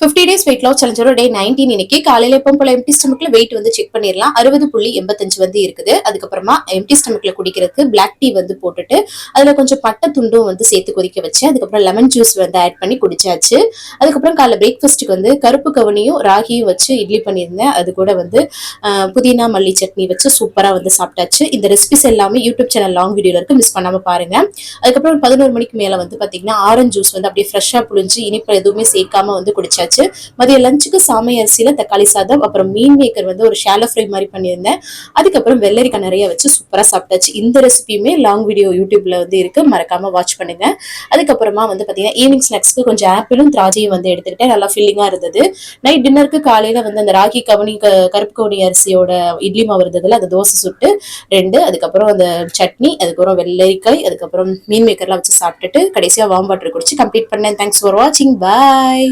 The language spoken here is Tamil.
50 டேஸ் வெயிட் லாஸ் சேலஞ்சோட டே 19 இன்னைக்கு காலையில எப்பவும் போல எம்டி ஸ்டமக்ல வெயிட் வந்து செக் பண்ணிடலாம். 60.85 வந்து இருக்குது. அதுக்கப்புறமா எம்டி ஸ்டமக்ல குடிக்கிறதுக்கு பிளாக் டீ வந்து போட்டுட்டு அதுல கொஞ்சம் பட்டை துண்டும் வந்து சேர்த்து கொதிக்க வச்சேன். அதுக்கப்புறம் லெமன் ஜூஸ் வந்து ஆட் பண்ணி குடிச்சாச்சு. அதுக்கப்புறம் காலைல பிரேக்ஃபாஸ்ட்டுக்கு வந்து கருப்பு கவனியும் ராகியும் வச்சு இட்லி பண்ணியிருந்தேன். அது கூட வந்து புதினா மல்லி சட்னி வச்சு சூப்பரா வந்து சாப்பிட்டாச்சு. இந்த ரெசிபிஸ் எல்லாமே யூடியூப் சேனல் லாங் வீடியோல இருக்கு, மிஸ் பண்ணாம பாருங்க. அதுக்கப்புறம் 11 மணிக்கு மேல வந்து பாத்தீங்கன்னா ஆரஞ்சு ஜூஸ் வந்து அப்படியே ஃப்ரெஷ்ஷா புழிஞ்சு இனிப்பு எதுவுமே சேர்க்காம வந்து குடிச்சாச்சு. மதிய லஞ்சுக்கு சாமை அரிசியில தக்காளி சாதம், அப்புறம் மீன் மேக்கர் வந்து ஒரு ஷாலோ ஃப்ரை மாதிரி பண்ணியிருந்தேன். அதுக்கப்புறம் வெள்ளரிக்காய் நிறைய வச்சு சூப்பரா சாப்பிட்டாச்சு. இந்த ரெசிபியுமே லாங் வீடியோ யூடியூப்ல வந்து இருக்கு, மறக்காம வாட்ச் பண்ணுங்க. அதுக்கப்புறமா வந்து பாத்தீங்கன்னா ஈவினிங் ஸ்நாக்ஸ்க்கு கொஞ்சம் ஆப்பிளும் திராட்சையும் வந்து எடுத்துக்கிட்டேன். நல்லா ஃபில்லிங்கா இருந்தது. நைட் டின்னருக்கு காலையில வந்து அந்த ராகி கவனி கருப்பு கவுனி அரிசியோட இட்லி மாவு இருந்ததுல அந்த தோசை சுட்டு 2, அதுக்கப்புறம் அந்த சட்னி, அதுக்கப்புறம் வெள்ளரிக்காய், அதுக்கப்புறம் மீன் மேக்கர்லாம் வச்சு சாப்பிட்டுட்டு கடைசியா வார்ம் வாட்டர் குடிச்சு கம்ப்ளீட் பண்ணேன். தேங்க்ஸ் ஃபார் வாட்சிங். பாய்.